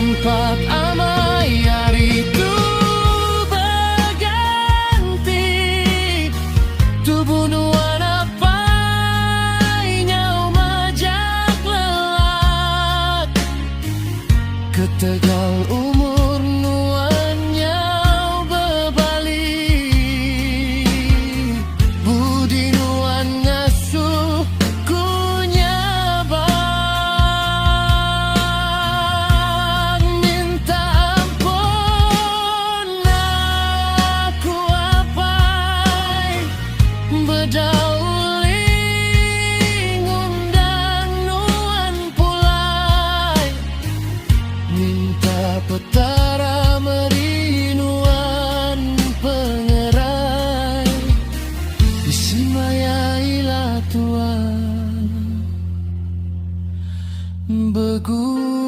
tampak amai, hari itu berganti. Tubuh nuana pai nyau majak lelak, ketegal umur nuan nyau berbalik. Budi nuan ngasuh kunyabang, minta ampun aku apai bedauling undang nuan pulai. Minta petara merinuan pengerai, disemayailah Tuhan. Begu